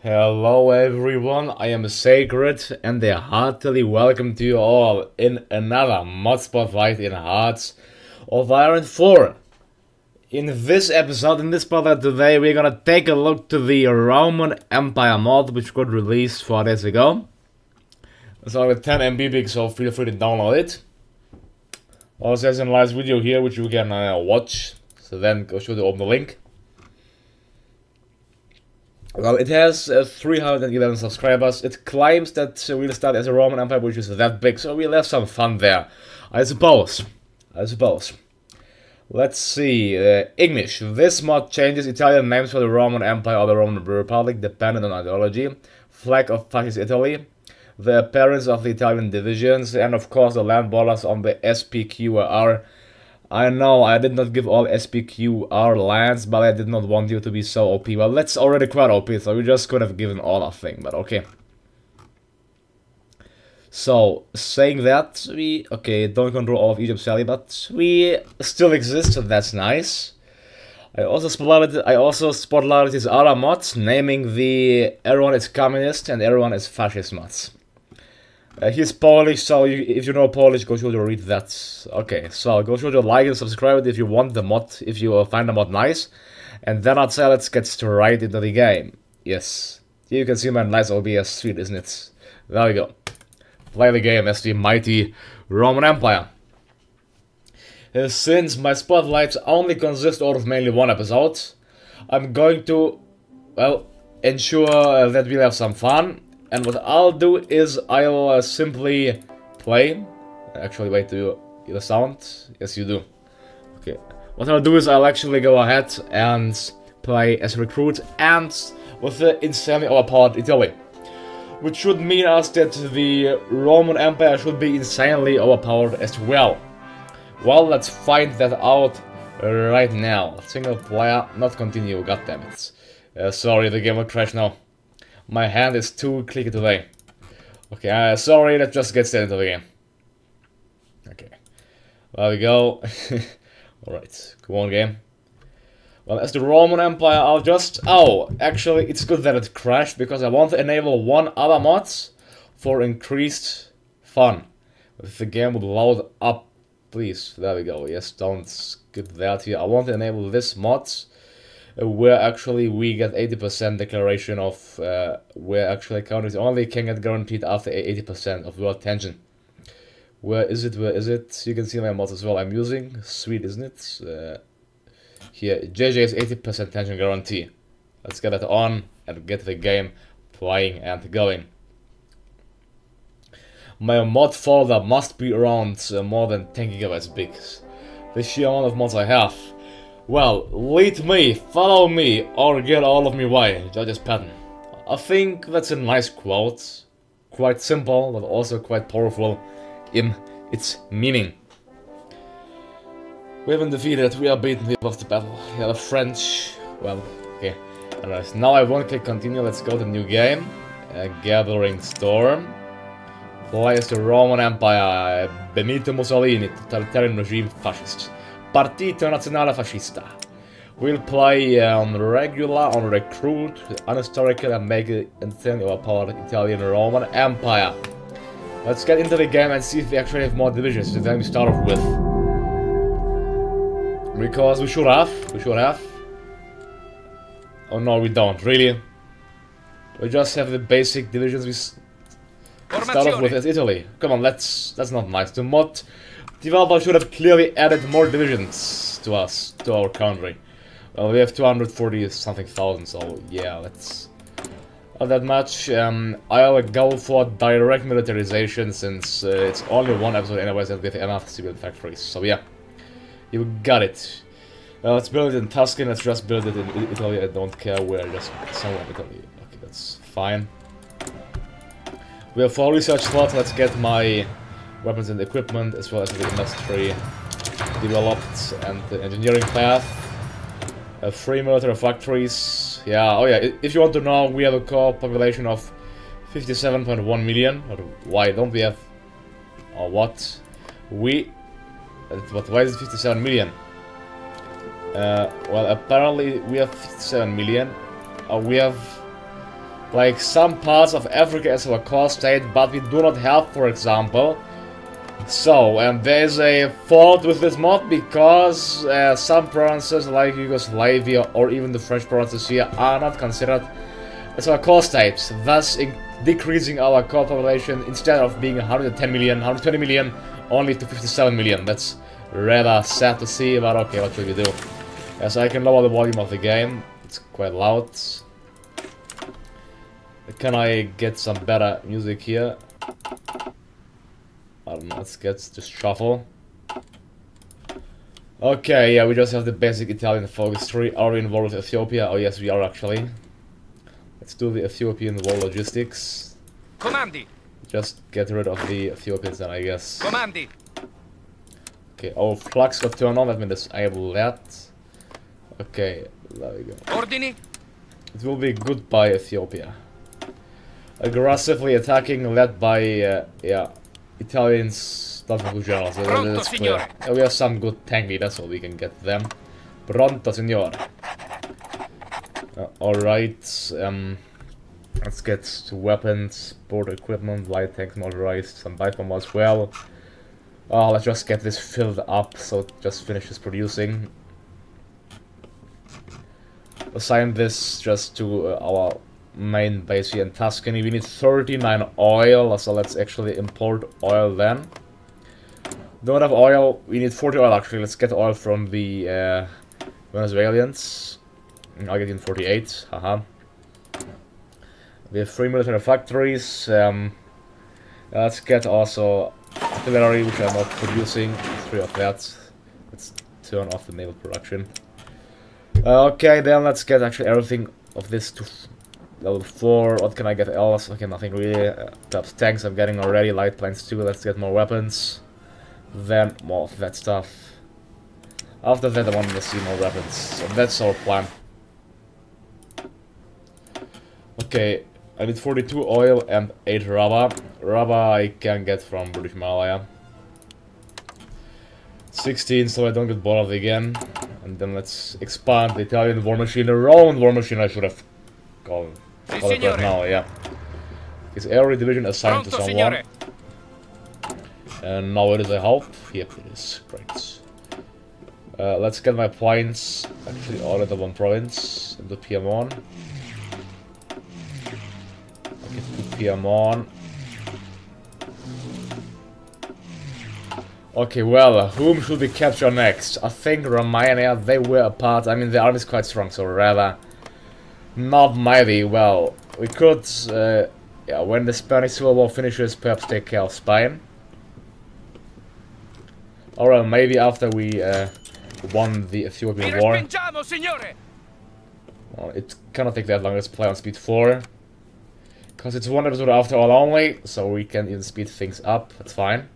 Hello everyone, I am Sacred and I heartily welcome to you all in another mod spotlight in Hearts of Iron 4. In this episode, in this spotlight today, we're gonna take a look to the Roman Empire mod which got released 4 days ago. It's only 10 MB big, so feel free to download it. Also there's a nice video here which you can watch, so then go show to open the link. Well, it has 311 subscribers. It claims that we'll start as a Roman Empire, which is that big, so we'll have some fun there. I suppose. Let's see. English. This mod changes Italian names for the Roman Empire or the Roman Republic, depending on ideology. Flag of Fascist Italy. The appearance of the Italian divisions, and of course the land borders on the SPQR. I know I did not give all SPQR lands, but I did not want you to be so OP. Well, that's already quite OP, so we just could have given all, I think, but okay. So, saying that, we, don't control all of Egypt, sadly, but we still exist, so that's nice. I also spotlighted these other mods, naming the everyone is communist and everyone is fascist mods. He's Polish, so if you know Polish, go sure to read that. Okay, so go sure to like and subscribe if you want the mod, if you find the mod nice. And then I'd say let's get straight into the game. Yes, here you can see my nice OBS suite, isn't it? There we go. Play the game as the mighty Roman Empire. Since my spotlights only consist out of mainly one episode, I'm going to, well, ensure that we'll have some fun. And what I'll do is I'll simply play. Actually, wait, do you hear the sound? Yes, you do. Okay. What I'll do is I'll actually go ahead and play as a recruit and with the insanely overpowered Italy. Which should mean us that the Roman Empire should be insanely overpowered as well. Well, let's find that out right now. Single player, not continue, goddammit. Sorry, the game will crash now. My hand is too clicky today. Okay, sorry, let's just get straight into the game. Okay, there we go. Alright, go on game. Well, as the Roman Empire, I'll just... Oh, actually, it's good that it crashed, because I want to enable one other mod for increased fun. If the game would load up, please. There we go. Yes, don't skip that here. I want to enable this mod. Where actually we get 80% declaration of where actually countries only can get guaranteed after 80% of world tension. Where is it? You can see my mods as well I'm using. Sweet, isn't it? Here, JJ is 80% tension guarantee. Let's get it on and get the game playing and going. My mod folder must be around more than 10 gigabytes big. The sheer amount of mods I have. Well, lead me, follow me, or get all of me away, Judge's pattern. I think that's a nice quote. Quite simple, but also quite powerful in its meaning. We haven't defeated, we are beaten, we have lost the battle. Yeah, the French, well, okay. Anyways, now I won't click continue, let's go to new game. Gathering Storm. Play as the Roman Empire, Benito Mussolini, totalitarian regime, fascist. Partito Nazionale Fascista. We'll play on regular, on recruit, unhistorical, and make it insanely overpowered Italian Roman Empire. Let's get into the game and see if we actually have more divisions than we start off with. Because we should have. Oh no, we don't, really. We just have the basic divisions we start off with as Italy. Come on, that's not nice. The mod developer should have clearly added more divisions to us, to our country. Well, we have 240 something thousand, so yeah, that's not that much. I'll go for direct militarization since it's only one episode anyways and we have enough civil factories. So yeah, you got it. Let's build it in Tuscany, let's just build it in Italy, I don't care where, just somewhere in Italy. Okay, that's fine. We have 4 research slots, let's get my weapons and equipment, as well as the industry developed and the engineering path. 3 military factories. Yeah, oh yeah, if you want to know, we have a core population of 57.1 million. Or why don't we have... Or what? But why is it 57 million? Well, apparently we have 57 million. We have like some parts of Africa as our core state, but we do not have, for example. So, there's a fault with this mod because some provinces like Yugoslavia or even the French provinces here are not considered as our core states, thus decreasing our core population instead of being 110 million, 120 million, only to 57 million. That's rather sad to see, but okay, what should we do? Yes, I can lower the volume of the game. It's quite loud. Can I get some better music here? I don't know, let's get just shuffle. Okay, yeah, we just have the basic Italian focus tree. Are we involved with Ethiopia? Oh yes, we are actually. Let's do the Ethiopian war logistics. Commandi. Just get rid of the Ethiopians then, I guess. Commandi. Okay, our flux got turned on, let me disable that. Okay, there we go. Ordini. It will be goodbye Ethiopia. Aggressively attacking, led by, yeah, Italians, not good generals. That's clear. We have some good tank leaders, so we can get them. Pronto, signore. Alright, let's get to weapons, board equipment, light tanks motorized, some dive bomber as well. Let's just get this filled up, so it just finishes producing. Assign this just to our main base here in Tuscany. We need 39 oil, so let's actually import oil then. Don't have oil, we need 40 oil actually. Let's get oil from the Venezuelans. I'll get in 48, haha. We have 3 military factories. Let's get also artillery, which I'm not producing. 3 of that. Let's turn off the naval production. Okay, then let's get actually everything of this to level 4. What can I get else? Okay, nothing really. Perhaps tanks I'm getting already. Light planes too. Let's get more weapons. Then more of that stuff. After that I want to see more weapons. So that's our plan. Okay, I need 42 oil and 8 rubber. Rubber I can get from British Malaya. 16, so I don't get bored again. And then let's expand the Italian war machine. The Roman war machine I should have called it right now, yeah. Is every division assigned to someone? Signore. And now it is a half? Yep, it is. Great. Let's get my points actually all in the one province, in the Piedmont. Piedmont. Okay, well, whom should we capture next? I think Romania, they were apart. I mean, the army is quite strong, so rather not mighty. Well, we could, yeah, when the Spanish Civil War finishes, perhaps take care of Spain. Or maybe after we won the Ethiopian War. Well, it cannot take that long. Let's play on speed 4. Because it's one episode after all only, so we can even speed things up. That's fine.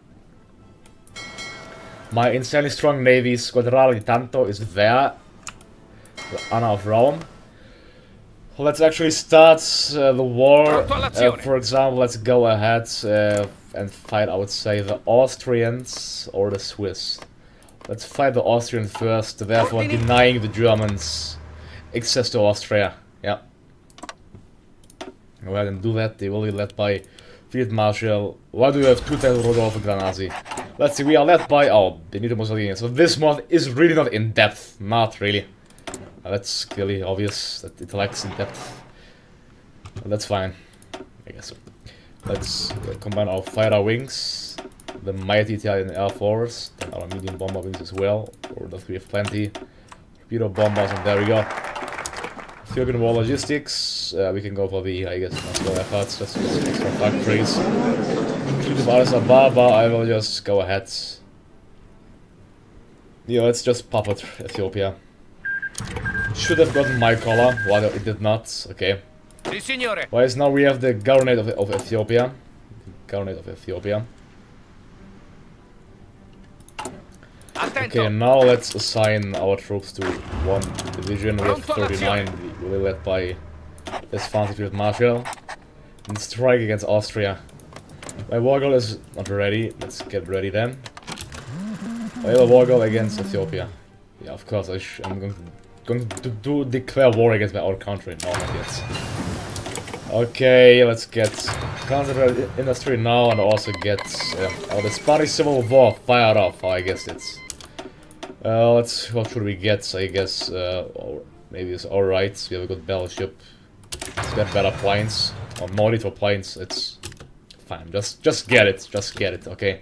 My insanely strong navy, Squadrale di Tanto, is there. The honor of Rome. Let's actually start the war. For example, let's go ahead and fight, I would say, the Austrians or the Swiss. Let's fight the Austrians first, therefore denying the Germans access to Austria. Yeah. Go ahead and do that. They will be led by Field Marshal. Why do you have 2 times Rodolfo Granazzi? Let's see, we are led by Benito Mussolini. So this mod is really not in depth. Not really. That's clearly obvious that it lacks in depth. But that's fine, I guess. Let's combine our fighter wings, the mighty Italian Air Force, and our medium bomber wings as well. Or that we have plenty. Torpedo bombers, and there we go. Ethiopian war logistics. We can go for the, I guess, national efforts. Just get extra factories. Treaty of Addis Ababa, I will just go ahead. Yeah, let's just pop it, Ethiopia. Should have gotten my color, well, it did not, okay. Why is now we have the governor of Ethiopia. Governor of Ethiopia. Okay, now let's assign our troops to 1 division. We have 39, we're led by this fancy field marshal. And strike against Austria. My war goal is not ready, let's get ready then. I have a war goal against Ethiopia. Yeah, of course, I'm going to declare war against my own country. No, not yet. Okay, let's get concentrated industry now and also get the Spanish Civil War fired off. I guess it's. What should we get? I guess or maybe it's alright. We have a good battleship. Let's get better planes or more lethal planes. It's fine. Just get it. Just get it. Okay.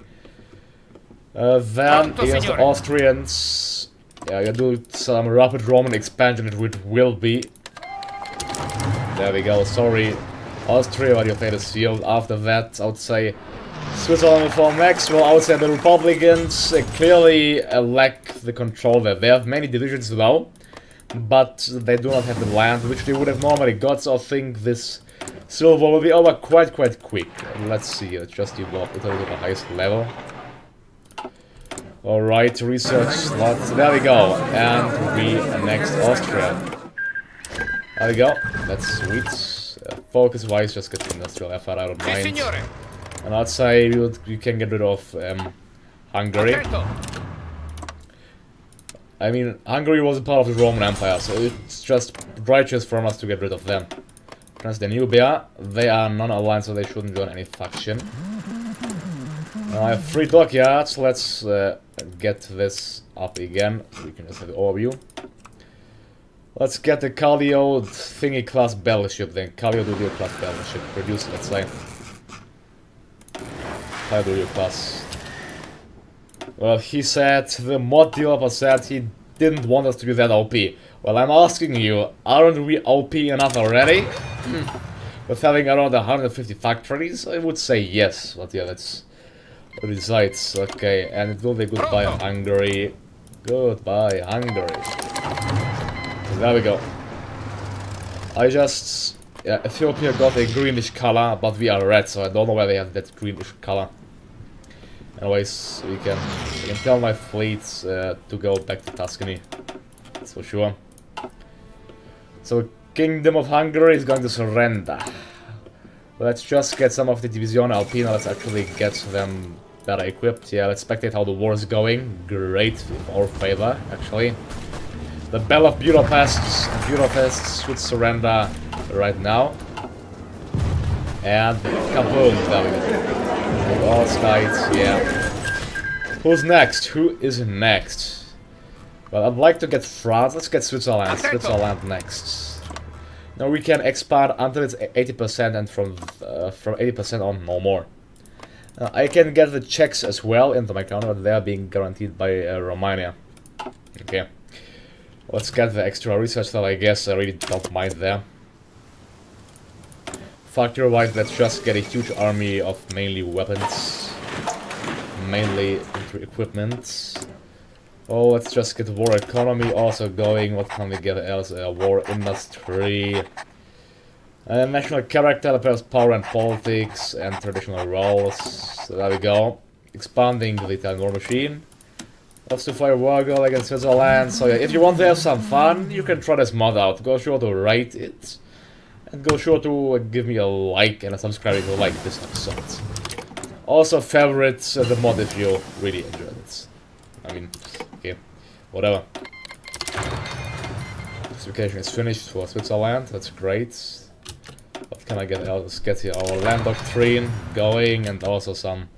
Then against the Austrians, yeah, you do some rapid Roman expansion. It will be. There we go. Sorry, Austria, but you played this field. After that, I would say Switzerland will form next. Well, I would say the Republicans clearly lack the control there. They have many divisions now, but they do not have the land, which they would have normally got. So I think this civil war will be over quite quick. Let's see. Let's just develop Italy to the highest level. Alright, research slots. There we go. And we next Austria. There we go. That's sweet. Focus-wise, just get the industrial effort, I don't mind. And I'd say you can get rid of Hungary. I mean, Hungary was a part of the Roman Empire, so it's just righteous for us to get rid of them. Transdanubia, they are non-aligned, so they shouldn't join any faction. I have 3 dockyards. Let's get this up again. We can just have the overview. Let's get the Kallio thingy class battleship then. Kallio Dudio class battleship. Produce, let's say. Kallio Dudio class. Well, he said, the mod developer said he didn't want us to be that OP. Well, I'm asking you, aren't we OP enough already? With having around 150 factories? I would say yes, but yeah, that's... Resides, okay, and it will be goodbye Hungary. Goodbye Hungary. So there we go. Yeah, Ethiopia got a greenish color, but we are red, so I don't know why they have that greenish color. Anyways, we can tell my fleets to go back to Tuscany. That's for sure. So Kingdom of Hungary is going to surrender. Let's just get some of the Divisione Alpina. Let's actually get them better equipped. Yeah, let's spectate how the war is going. Great, in our favor, actually. The Bell of Budapest should surrender right now. And kaboom, there we go. All sides, yeah. Who's next? Who is next? Well, I'd like to get France. Let's get Switzerland. Switzerland next. Now we can expand until it's 80% and from 80% on no more. I can get the Czechs as well into my counter, but they are being guaranteed by Romania. Okay. Let's get the extra research that I guess I really don't mind there. Factory-wise, let's just get a huge army of mainly weapons. Mainly equipment. Oh, let's just get war economy also going. What can we get else? War industry. National character, appears power and politics and traditional roles. So there we go. Expanding the Italian war machine. Loves to fire war girl against Switzerland. So yeah, if you want to have some fun, you can try this mod out. Go sure to rate it. And go sure to give me a like and a subscribe if you like this episode. Also favorite the mod if you really enjoyed it. I mean, okay, whatever. Classification is finished for Switzerland, that's great. What can I get else? Let's get here our land doctrine going and also some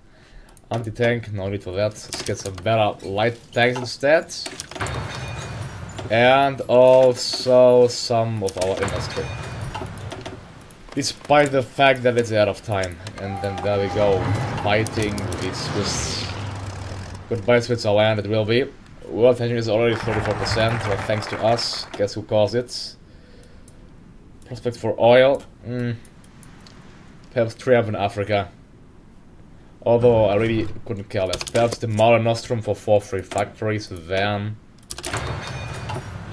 anti-tank, no need for that. Let's get some better light tanks instead. And also some of our industry. Despite the fact that it's out of time. And then there we go, fighting with Swiss. Goodbye Switzerland, it will be. World tension is already 34%, well, thanks to us. Guess who caused it? Prospect for oil. Perhaps triumph in Africa. Although I really couldn't care less. Perhaps the Mare Nostrum for 4 free factories, then.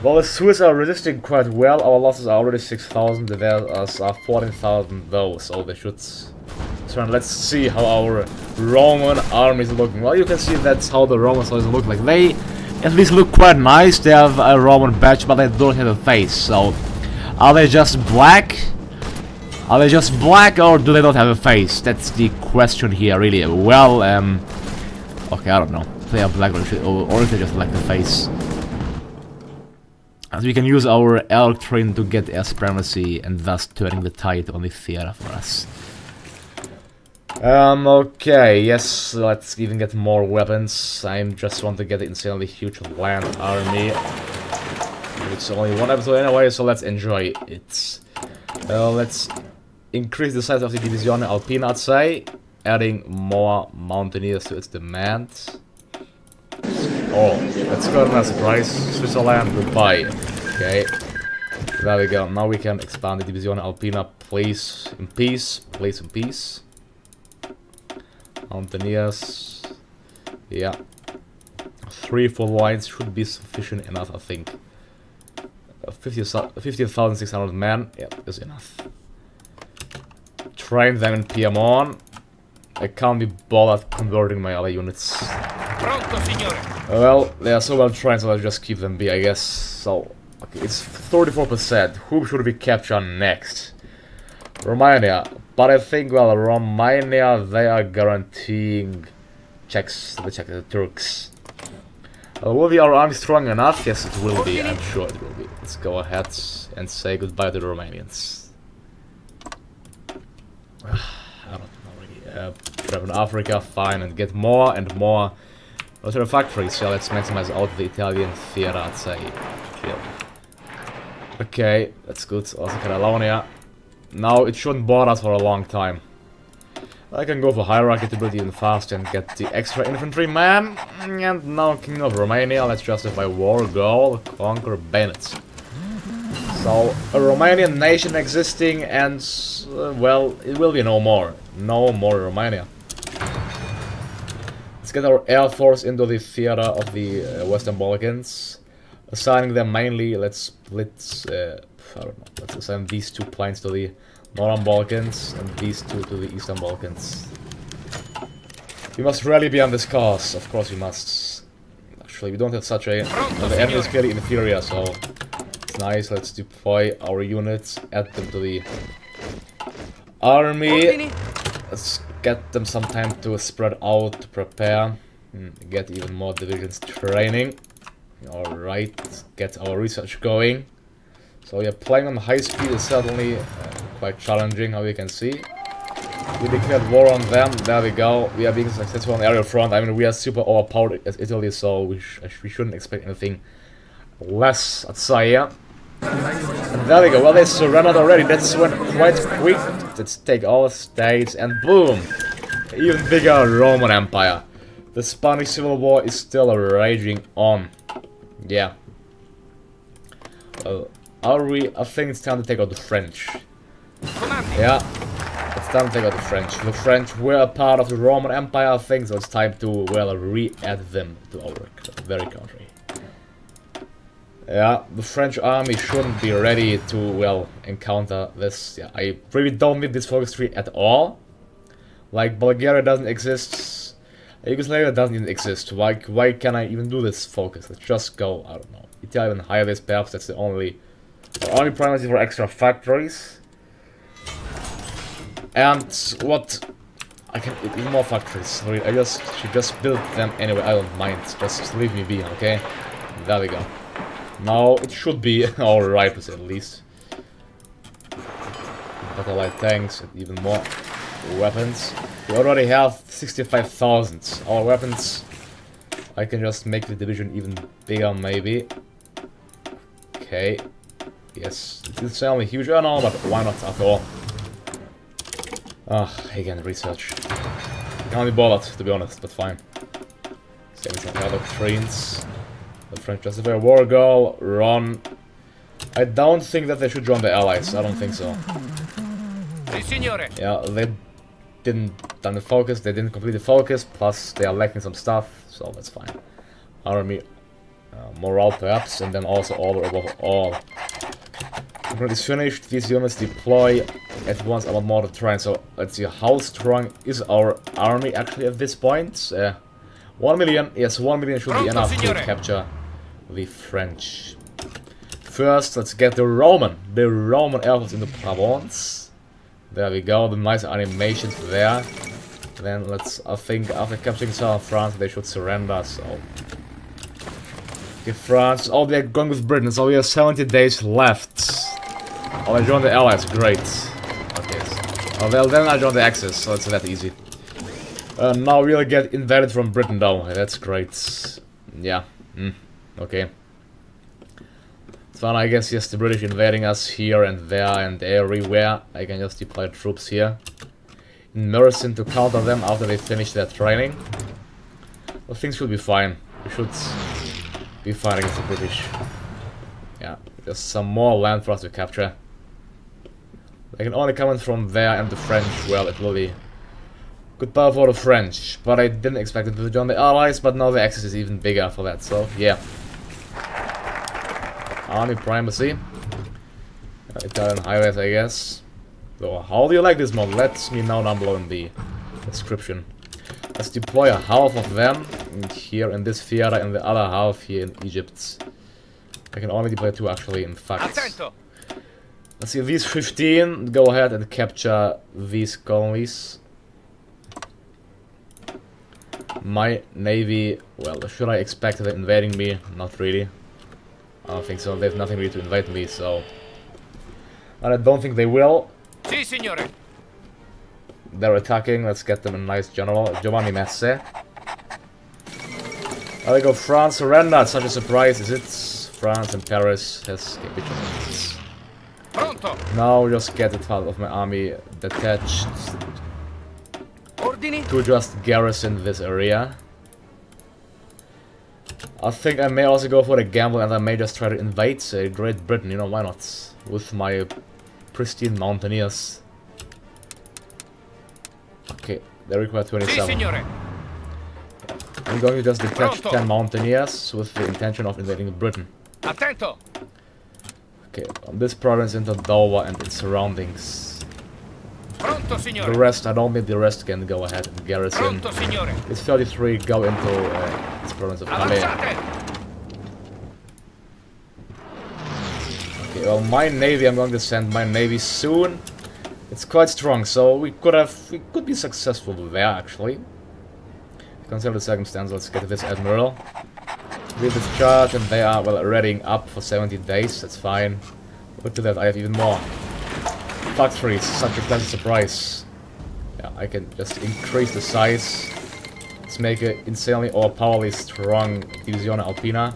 Well, the Swiss are resisting quite well. Our losses are already 6,000, theirs are 14,000 though, so they should turn. Let's see how our Roman army is looking. Well, you can see that's how the Roman soldiers look like. They at least look quite nice. They have a Roman badge, but they don't have a face. So, are they just black? Are they just black, or do they not have a face? That's the question here, really. Well, okay, I don't know. If they are black or if they just lack the face. And we can use our elk train to get air supremacy and thus turning the tide on the theater for us. Okay, yes, let's even get more weapons. I just want to get the insanely huge land army. It's only one episode anyway, so let's enjoy it. Let's increase the size of the Divisione Alpina, I'd say, adding more mountaineers to its demand. Oh, let's go to a surprise. Switzerland, goodbye. Okay, there we go. Now we can expand the Divisione Alpina, please, in peace. Please, in peace. Mountaineers. Yeah. 3 full lines should be sufficient enough, I think. 50,600 men, yeah, is enough. Train them in Piedmont. I can't be bothered converting my other units. Well, they are so well trained, so I'll just keep them be, I guess. So, okay, it's 34%. Who should we capture next? Romania. But I think, well, Romania, they are guaranteeing the Turks. Will be our army strong enough? Yes, it will be. I'm sure it will be. Let's go ahead and say goodbye to the Romanians. I don't know really. Grab in Africa, fine, and get more and more military factories. Yeah, let's maximize out the Italian theater, I'd say. Chill. Okay, that's good. Also Catalonia. Now it shouldn't bother us for a long time. I can go for hierarchy to build even faster and get the extra infantryman. And now King of Romania, let's justify war goal, conquer Bennett. So, a Romanian nation existing and, well, it will be no more. No more Romania. Let's get our air force into the theater of the Western Balkans. Assigning them mainly, let's split, I don't know, let's assign these 2 planes to the Northern Balkans and these 2 to the Eastern Balkans. We must really be on this course, of course we must. Actually, we don't have such a... Well, the enemy is clearly inferior, so it's nice. Let's deploy our units, add them to the army. Let's get them some time to spread out, to prepare, get even more divisions training. Alright, let's get our research going. So yeah, playing on high speed is certainly quite challenging, how you can see. We declared war on them, there we go. We are being successful on the aerial front. I mean, we are super overpowered as Italy, so we shouldn't expect anything less, I'd say, yeah. And there we go, well, they surrendered already. That's went quite quick. Let's take all the states and boom! Even bigger Roman Empire. The Spanish Civil War is still raging on. Yeah. I think it's time to take out the French. Yeah, it's time to take out the French. The French were a part of the Roman Empire, I think, so it's time to, well, re-add them to our very country. Yeah, the French army shouldn't be ready to, well, encounter this. Yeah, I really don't need this focus tree at all. Like, Bulgaria doesn't exist. Yugoslavia doesn't even exist. Why can I even do this focus? Let's just go, I don't know, Italian highways, perhaps that's the only priority for extra factories. And what I can even more factories. Sorry, I should just build them anyway. I don't mind. Just leave me be, okay? There we go. Now it should be alright with it, at least. Better light tanks and even more weapons. We already have 65,000. Our weapons. I can just make the division even bigger, maybe. Okay. Yes, it's only huge. Oh no, but why not after all? Again, research. Can't be bothered, to be honest, but fine. Same as other trains. The French justify a war goal, run. I don't think that they should join the Allies, I don't think so. Yeah, they didn't done the focus, they didn't complete the focus, plus they are lacking some stuff, so that's fine. Army, morale perhaps, and then also order above all. When it's finished, these units deploy at once about more to train. So let's see, how strong is our army actually at this point? 1 million, yes, 1 million should be enough to capture the French. First, let's get the Roman Air Force into Provence. There we go, the nice animations there. Then let's, I think, after capturing southern France, they should surrender, so... Okay, France. Oh, they're going with Britain, so we have 70 days left. Oh, I joined the Allies, great. Okay, so, oh, well, then I joined the Axis, so it's that easy. Now we'll get invaded from Britain, though. That's great. Yeah, okay. It's fun, I guess, yes, the British invading us here and there and everywhere. I can just deploy troops here in Mersin to counter them after they finish their training. Well, things should be fine. We should be fine against the British. Yeah, there's some more land for us to capture. They can only come in from there, and the French, well, it will be good power for the French. But I didn't expect them to join the Allies, but now the Axis is even bigger for that, so yeah. Army primacy. Italian highways, I guess. So, how do you like this mod? Let me know down below in the description. Let's deploy a half of them here in this theater and the other half here in Egypt. I can only deploy 2 actually, in fact. Let's see, these 15, go ahead and capture these colonies. My navy, well, should I expect them invading me? Not really. I don't think so, they have nothing really to invade me, so... And I don't think they will. Si, signore. They're attacking, let's get them a nice general, Giovanni Messe. There we go, France surrendered, such a surprise is it? France and Paris has capitulated. Pronto. Now just get a part of my army detached Ordini. to just garrison this area. I think I may also go for the gamble and I may just try to invade Great Britain, you know, why not? With my pristine mountaineers. Okay, they require 27. Si, signore. I'm going to just detach Pronto. 10 mountaineers with the intention of invading Britain. Attento. Okay, on this province into Dover and its surroundings. Pronto, signore. The rest, I don't think the rest can go ahead and garrison. Pronto, signore. It's 33 go into this province of Calais. Avanzate. Okay, well, my navy, I'm going to send my navy soon. It's quite strong, so we could be successful there, actually. Consider the circumstance, let's get this admiral. We discharge, and they are, well, readying up for 70 days, that's fine. Look to that, I have even more factories, such a pleasant surprise. Yeah, I can just increase the size. Let's make an insanely overpowerfully strong Divisione Alpina.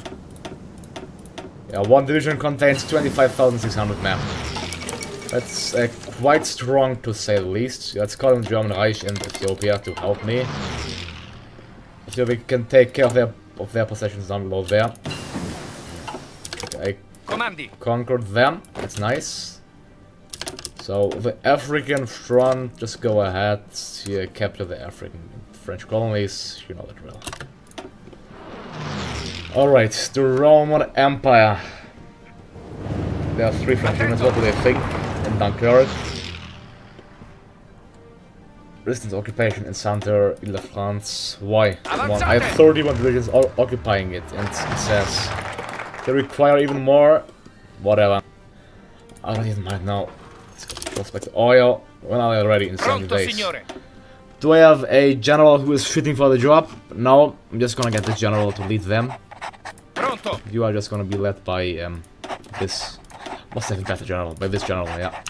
Yeah, one division contains 25,600 men. That's quite strong to say the least. Let's call in German Reich and Ethiopia to help me. So we can take care of their possessions down below there. Okay, I conquered them. That's nice. So the African front, just go ahead. Here, capture the African French colonies. You know the drill. Alright, the Roman Empire. There are 3 French units. What do they think? In Dunkirk. Resistance occupation in Centre-Ile-de-France. Why? Come on, I have 31 divisions occupying it, and it says they require even more. Whatever. I don't even mind now. Let's prospect oil. When are they ready? In 70 days. Signore. Do I have a general who is fitting for the job? No, I'm just gonna get this general to lead them. Pronto. You are just gonna be led by this. Must have a better general. By this general, yeah.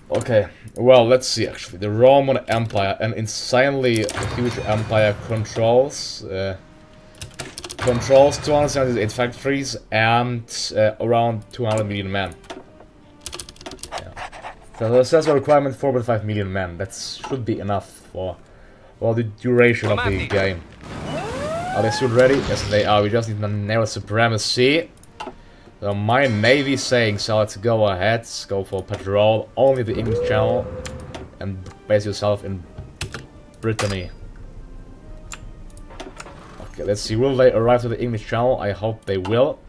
Okay, well, let's see actually. The Roman Empire, an insanely huge empire, controls 278 factories and around 200 million men. Yeah. So the successful requirement 4.5 million men. That should be enough for the duration of the game. Are they still ready? Yes, they are. We just need naval supremacy. So my navy is saying, so let's go ahead, go for patrol, only the English Channel, and base yourself in Brittany. Okay, let's see, will they arrive to the English Channel? I hope they will.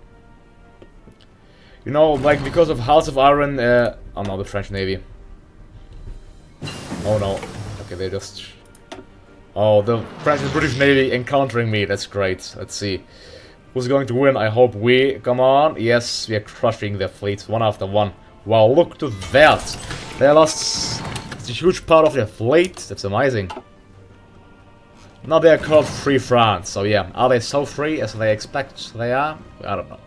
You know, like, because of House of Iron, oh no, the French Navy. Oh no, okay, they just... Oh, the French and British Navy encountering me, that's great, let's see. Who's going to win? I hope we. Come on. Yes, we are crushing their fleets one after one. Wow, look to that. They lost a huge part of their fleet. That's amazing. Now they are called Free France, so yeah. Are they so free as they expect they are? I don't know.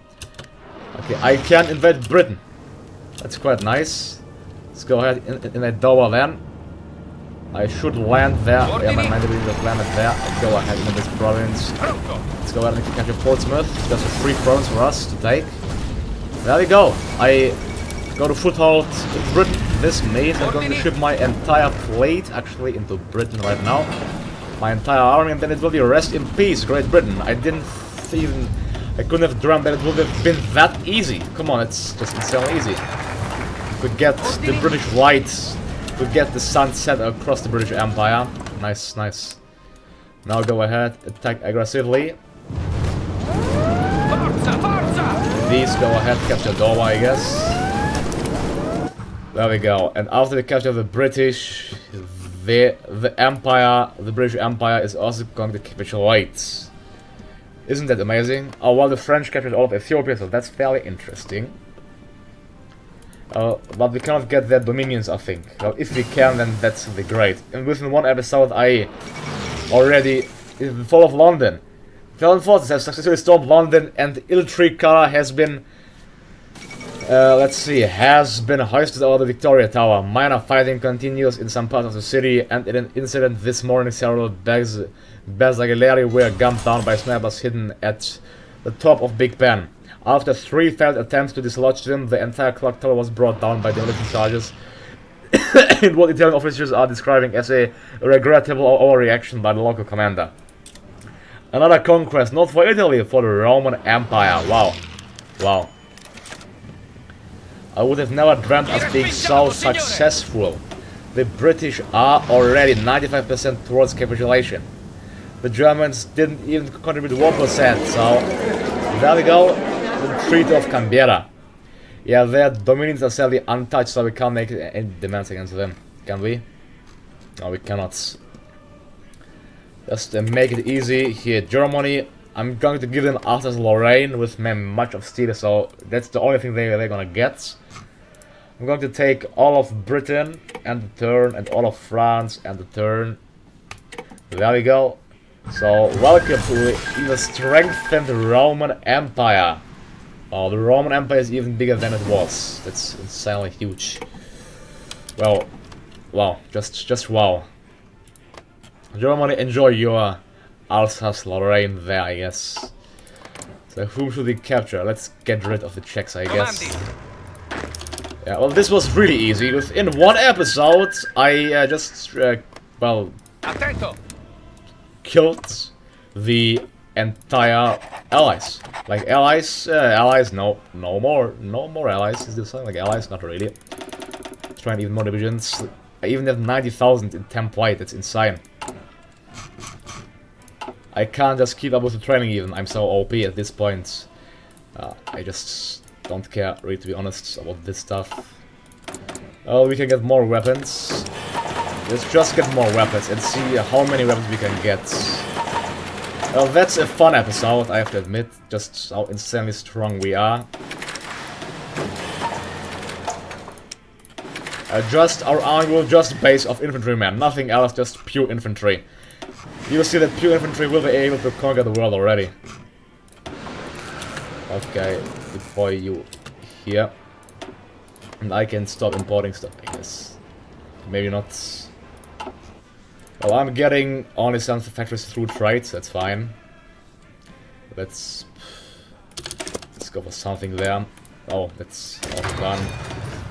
Okay, I can invade Britain. That's quite nice. Let's go ahead in a Dover then. I should land there. Yeah, my mind just landed there. I'll go ahead into this province. Let's go ahead and capture Portsmouth. That's a free province for us to take. There we go. I got a foothold in Britain. This means I'm going to ship my entire fleet actually into Britain right now. My entire army, and then it will be rest in peace, Great Britain. I couldn't have dreamt that it would have been that easy. Come on, it's just insanely easy. To get the British lights, to get the sunset across the British Empire. Nice, nice. Now go ahead, attack aggressively. Please go ahead, capture Dover, I guess. There we go. And after the capture of the British, the British Empire is also going to capitulate. Isn't that amazing? Oh, well, the French captured all of Ethiopia, so that's fairly interesting. But we cannot get their dominions, I think. Well, if we can, then that's really great. And within one episode, I already... the fall of London. The Allied forces have successfully stormed London, and the Iltricana has been... has been hoisted over the Victoria Tower. Minor fighting continues in some parts of the city, and in an incident this morning, several bags artillery were gunned down by snipers hidden at the top of Big Ben. After 3 failed attempts to dislodge them, the entire clock tower was brought down by demolition charges in what Italian officers are describing as a regrettable overreaction by the local commander. Another conquest, not for Italy, for the Roman Empire. Wow. Wow. I would have never dreamt of being so successful. The British are already 95% towards capitulation. The Germans didn't even contribute 1%, so there we go. The Treaty of Canberra. Yeah, their dominions are sadly untouched, so we can't make any demands against them. Can we? No, we cannot. Just make it easy. Here, Germany. I'm going to give them Alsace-Lorraine with much of steel, so that's the only thing they're gonna get. I'm going to take all of Britain and the turn, and all of France and the turn. There we go. So, welcome to the even strengthened Roman Empire. Oh, the Roman Empire is even bigger than it was. That's insanely huge. Well, wow, just wow. Germany, enjoy your Alsace-Lorraine there, I guess. So, whom should we capture? Let's get rid of the Czechs, I guess. Yeah, well, this was really easy. Within one episode, I well, killed the entire allies. Like allies, no more allies. Is this like allies? Not really. Trying even more divisions. I even have 90,000 in template. That's insane. I can't just keep up with the training even. I'm so OP at this point. I just don't care, really, to be honest, about this stuff. Oh, we can get more weapons. Let's just get more weapons and see how many weapons we can get. Well, that's a fun episode, I have to admit, just how insanely strong we are. Our army will just base of infantrymen, nothing else, just pure infantry. You will see that pure infantry will be able to conquer the world already. Okay, deploy you here. And I can stop importing stuff, I guess. Maybe not. Well, I'm getting only some factories through trade, so that's fine. Let's go for something there. Oh, that's all done.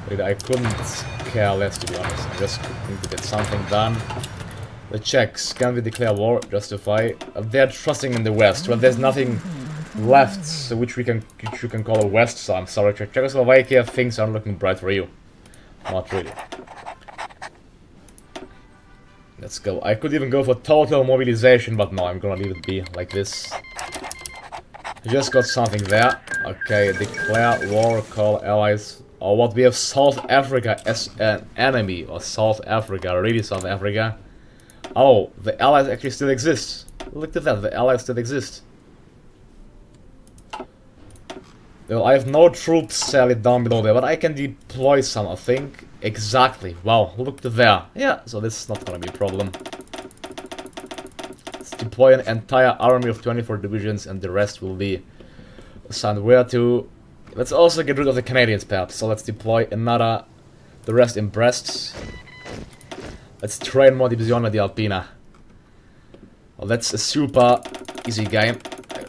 I couldn't care less, to be honest. I just need to get something done. The Czechs, can we declare war? Justify. They're trusting in the West. Well, there's nothing left which you can call a West, so I'm sorry, Czechoslovakia, things aren't looking bright for you. Not really. Let's go. I could even go for total mobilization, but no, I'm gonna leave it be like this. Just got something there. Okay, declare war, call allies. Or what, we have South Africa as an enemy. Or South Africa, really South Africa. Oh, the allies actually still exist. Look at that, the allies still exist. Well, I have no troops sadly down below there, but I can deploy some, I think. Exactly. Wow, look at there. Yeah, so this is not gonna be a problem. Let's deploy an entire army of 24 divisions, and the rest will be assigned where to. Let's also get rid of the Canadians, perhaps. So let's deploy another, the rest in Brest. Let's train more Divisione di Alpina. Well, that's a super easy game.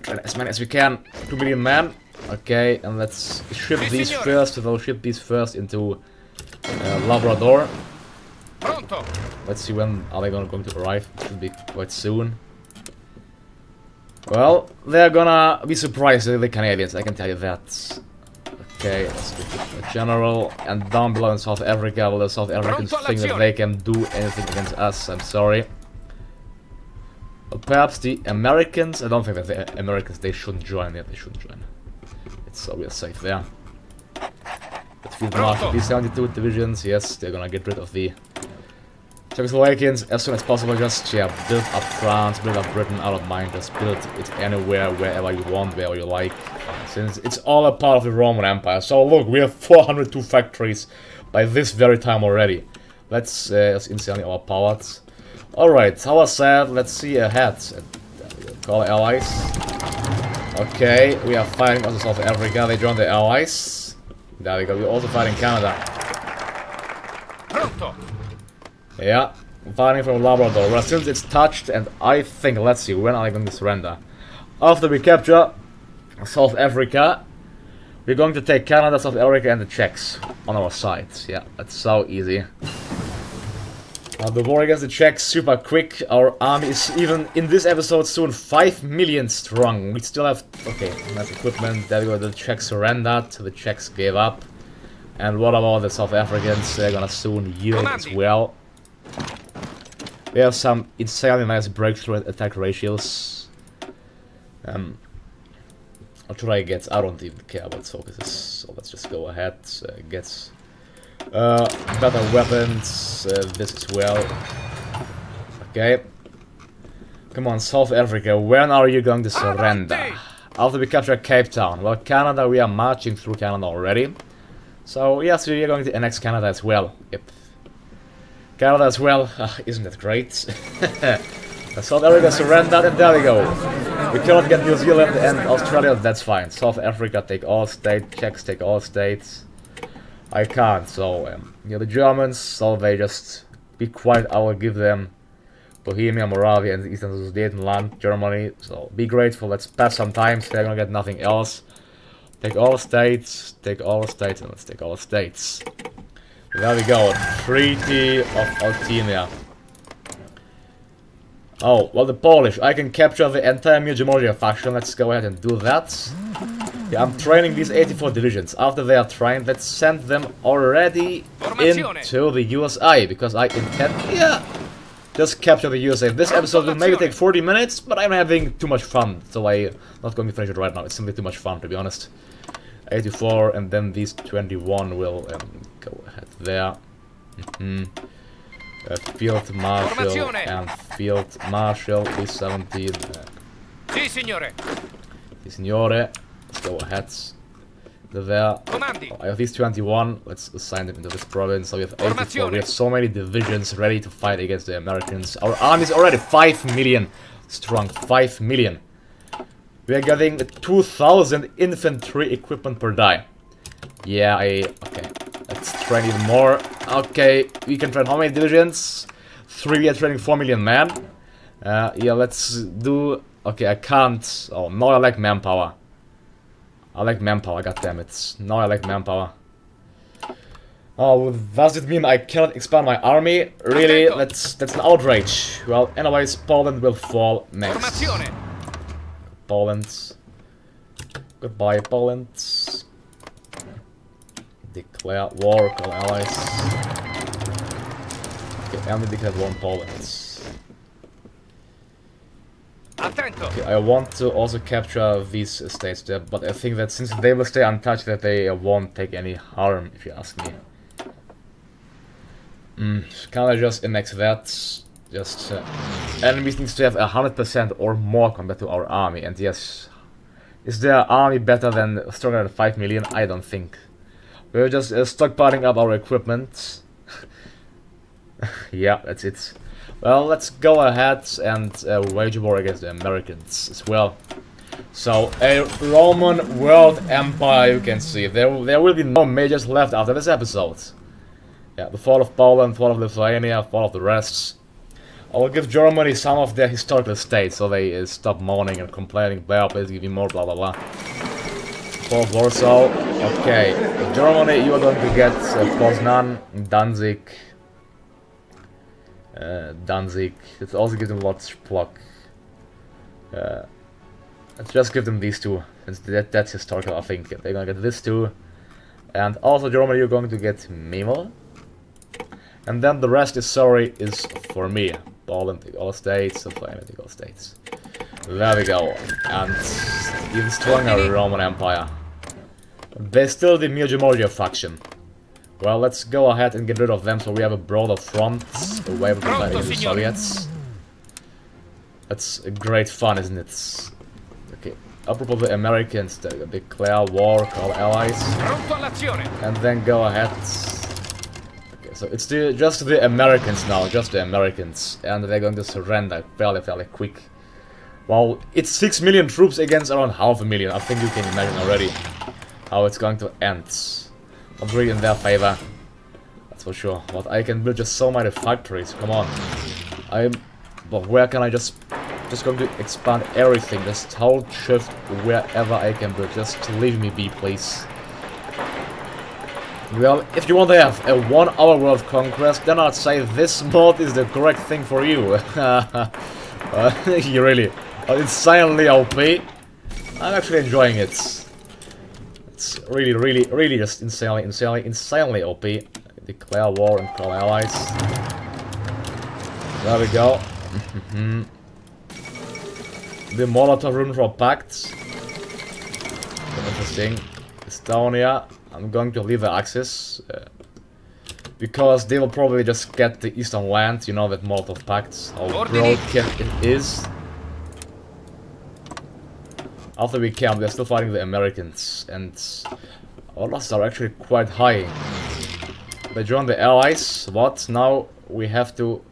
Train as many as we can. 2 million men. Okay, and let's ship these first. We'll ship these first into Labrador. Pronto. Let's see when are they going to arrive. Should be quite soon. Well, they're gonna be surprised, the Canadians, I can tell you that. Okay, let's get the general. And down below in South Africa, well, the South Africans think that they can do anything against us. I'm sorry. But perhaps the Americans, I don't think that the Americans, they shouldn't join. Yeah, they shouldn't join. So we are safe there. But field marshal, these 72 divisions, yes, they're gonna get rid of the Czechoslovakians as soon as possible. Just, yeah, build up France, build up Britain, I don't mind. Just build it anywhere, wherever you want, wherever you like. Since it's all a part of the Roman Empire. So look, we have 402 factories by this very time already. That's insanely overpowered. Alright, how was that? Let's see ahead. Call allies. Okay, we are fighting also South Africa. They joined the allies. There we go. We're also fighting Canada. Pronto. Yeah, fighting from Labrador. Well, since it's touched, and I think, let's see, when are they going to surrender? After we capture South Africa, we're going to take Canada, South Africa, and the Czechs on our side. Yeah, that's so easy. The war against the Czechs super quick. Our army is even in this episode soon 5 million strong. We still have, okay, nice equipment. There we go. The Czechs surrendered. The Czechs gave up. And what about the South Africans? They're gonna soon yield as well. We have some insanely nice breakthrough attack ratios. What should I get? I don't even care about focuses. So let's just go ahead. Get better weapons, this as well. Okay. Come on, South Africa, when are you going to surrender? After we capture Cape Town. Well, Canada, we are marching through Canada already. So, yes, we are going to annex Canada as well. Yep. Canada as well. Isn't that great? South Africa surrendered, and there we go. We cannot get New Zealand and Australia, that's fine. South Africa, take all states. Czechs, take all states. I can't, so, yeah, the Germans, so they just be quiet. I will give them Bohemia, Moravia, and the Eastern Sudetenland, Germany, so be grateful. Let's pass some time, so they're gonna get nothing else. Take all states, and let's take all states. There we go, Treaty of Altimia. Oh, well, the Polish, I can capture the entire Mujimoria faction. Let's go ahead and do that. Yeah, I'm training these 84 divisions. After they are trained, let's send them already into the USA, because I intend, yeah, just capture the USA. This episode will maybe take 40 minutes, but I'm having too much fun, so I'm not going to finish it right now. It's simply too much fun, to be honest. 84, and then these 21 will go ahead there. Field Marshal and Field Marshal, these 17. Sì, signore. Signore. Let's go ahead. There. I have these 21. Let's assign them into this province. So we have 84. We have so many divisions ready to fight against the Americans. Our army is already 5 million strong. 5 million. We are getting 2,000 infantry equipment per die. Yeah, okay. Let's train even more. Okay, we can train how many divisions? 3. We are training 4 million men. Yeah, let's do. Okay, I can't. Oh, now I like manpower. I like manpower, goddammit. Now I like manpower. Oh, does it mean I cannot expand my army? Really? That's an outrage. Well, anyways, Poland will fall next. Poland. Goodbye, Poland. Declare war, call allies. Okay, only declared one Poland. Okay, I want to also capture these states there, but I think that since they will stay untouched, that they won't take any harm, if you ask me. Can I just annex that? Just enemies needs to have 100% or more compared to our army, and yes, is their army better than stronger than 5 million? I don't think. We're just stockpiling up our equipment. Yeah, that's it. Well, let's go ahead and wage war against the Americans as well. So, a Roman world empire, you can see. There will be no majors left after this episode. Yeah, the fall of Poland, fall of Lithuania, fall of the rest. I will give Germany some of their historical states, so they stop moaning and complaining. Blah, please give me more, blah blah blah. Fall of Warsaw. Okay, Germany, you are going to get Poznan, Danzig. Danzig. Let's also give them lots block. Let's just give them these two, since that's historical. I think they're gonna get this two, and also Germany, you're going to get Memel, and then the rest is for me. Poland, take all states, Lithuania, take all states. There we go, and even stronger Roman Empire. They're still the Mujimorgia faction. Well, let's go ahead and get rid of them so we have a broader front away from the Soviets. That's great fun, isn't it? Okay, apropos the Americans, they declare war, call allies, and then go ahead. Okay, so it's just the Americans now, just the Americans, and they're going to surrender fairly quick. Well, it's 6 million troops against around 500,000. I think you can imagine already how it's going to end. Not really in their favor, that's for sure. But I can build just so many factories. Come on, but where can I just going to expand everything? Just hold shift wherever I can build. Just leave me be, please. Well, if you want to have a 1-hour world conquest, then I'd say this mod is the correct thing for you. You really, insanely OP. I'm actually enjoying it. It's really just insanely OP. Declare war and call allies. There we go. The Molotov-Ribbentrop Pact. Interesting. Estonia. I'm going to leave the Axis. Because they will probably just get the Eastern land, you know, that Molotov Pact. How broken it is. After we camp, they're still fighting the Americans, and our losses are actually quite high. They joined the Allies. What? Now we have to.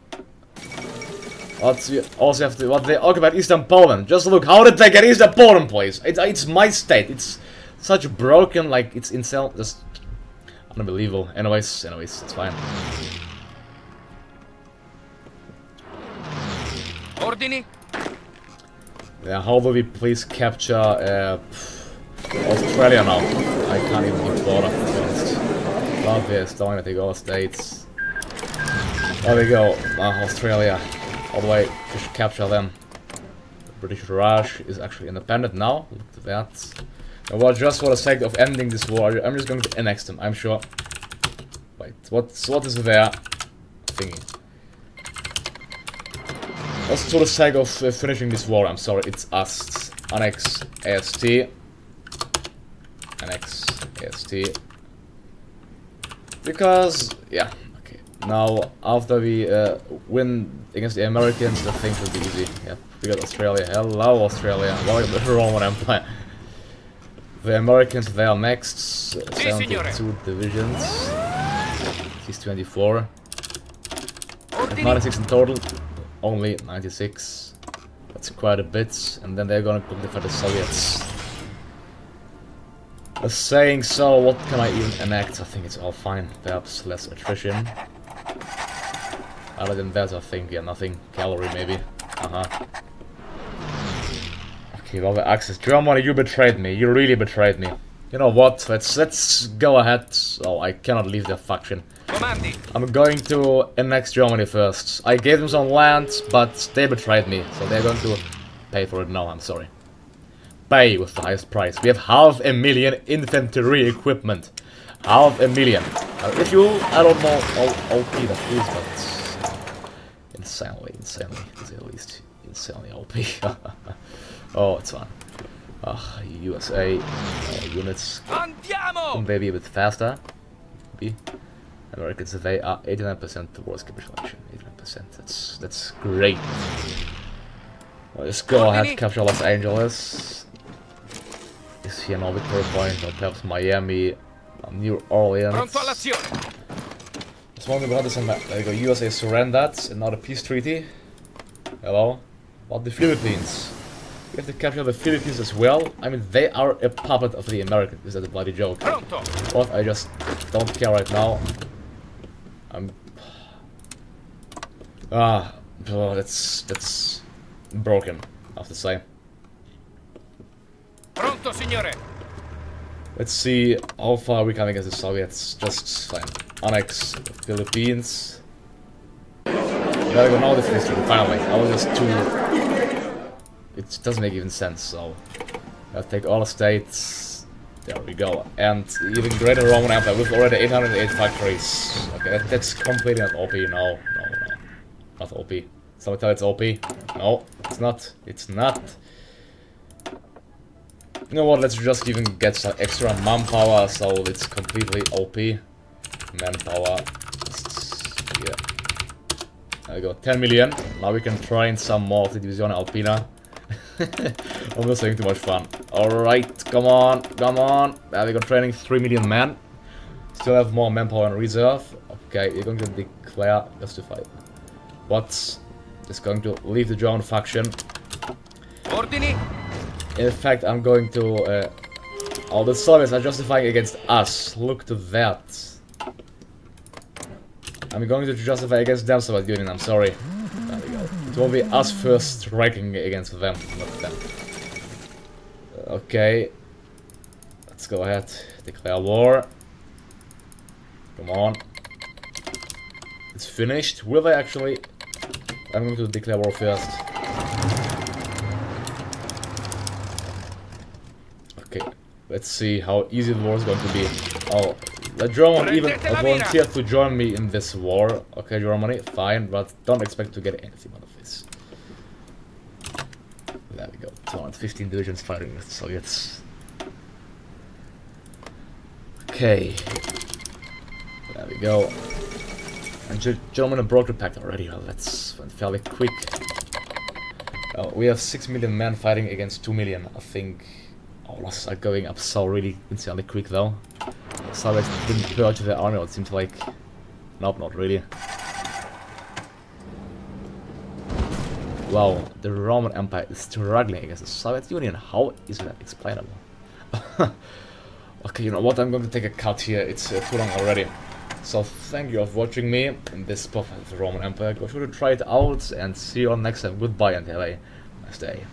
We also have to. What? They occupied Eastern Poland. Just look, how did they get Eastern Poland, please? It's my state. It's such broken, like it's insane, just unbelievable. Anyways, it's fine. Ordini. Yeah, how will we please capture Australia now? I can't even keep border, to be honest. Latvia, Estonia, take all states. There we go, Australia. All the way, we should capture them. The British Raj is actually independent now, look at that. And well, just for the sake of ending this war, I'm just going to annex them, I'm sure. Wait, what is their thingy? Just for the sake of finishing this war, I'm sorry, it's us. Annex AST. Annex AST. Because, yeah, okay. Now, after we win against the Americans, the things will be easy. Yep, we got Australia. Hello, Australia. Welcome to the Roman Empire. The Americans, they are next. 72 divisions. He's 24. 96 in total. Only 96. That's quite a bit. And then they're gonna defend the Soviets. Saying so, what can I even enact? I think it's all fine. Perhaps less attrition. Other than that, I think, yeah, nothing. Cavalry, maybe. Okay, well, the Axis. Germany, you betrayed me. You really betrayed me. You know what? Let's go ahead. Oh, I cannot leave their faction. I'm going to annex Germany first. I gave them some land, but they betrayed me, so they're going to pay for it now. I'm sorry. Pay with the highest price. We have 500,000 infantry equipment. 500,000. If you, I don't know how OP that is, but insanely, to say the least, insanely OP. Oh, it's fun. USA units. Can they be a bit faster? Maybe. Americans, they are 89% towards capitulation. 89%. That's great. Well, let's go ahead, capture Los Angeles. Is here no victory point, or perhaps Miami, New Orleans. Just Stronger brothers and there you go. USA surrendered, and now the peace treaty. Hello. About the Philippines. We have to capture the Philippines as well. I mean, they are a puppet of the Americans. Is that a bloody joke? Pronto. But I just don't care right now. Oh, that's broken, I have to say. Pronto, signore. Let's see how far we come against the Soviets. Just fine. Annex the Philippines. There we go, now the Philippines, finally. I was just too... It doesn't make even sense, so... I'll take all the states. There we go. And even greater Roman Empire with already 808 factories. Okay, that's completely not OP. No. Not OP. Someone tell it's OP. No, it's not. It's not. You know what, let's just even get some extra manpower, so it's completely OP. Manpower. Yeah. There we go, 10 million. Now we can train some more of the Divisione Alpina. I'm just having too much fun. Alright, come on. There we go, training 3 million men. Still have more manpower in reserve. Okay, you're going to declare justified. What's is going to leave the German faction. Ordini. In fact, I'm going to... all the Soviets are justifying against us. Look to that. I'm going to justify against them, Soviet Union, I'm sorry. There we go. It will be us first striking against them, not them. Okay. Let's go ahead. Declare war. Come on. It's finished. Will they actually... I'm going to declare war first. Okay, let's see how easy the war is going to be. Oh, the German even volunteered to join me in this war. Okay, Germany, fine, but don't expect to get anything out of this. There we go. 215 divisions fighting with the Soviets. Okay. There we go. And Germany broke the pact already. Well, that's fairly quick. We have 6 million men fighting against 2 million. I think our losses are going up so really insanely quick though. Soviets didn't purge their army, it seems like. Nope, not really. Wow, the Roman Empire is struggling against the Soviet Union. How is that explainable? Okay, you know what? I'm going to take a cut here. It's too long already. So thank you for watching me in this spot of the Roman Empire. Go sure to try it out and see you all next time. Goodbye and have a nice day.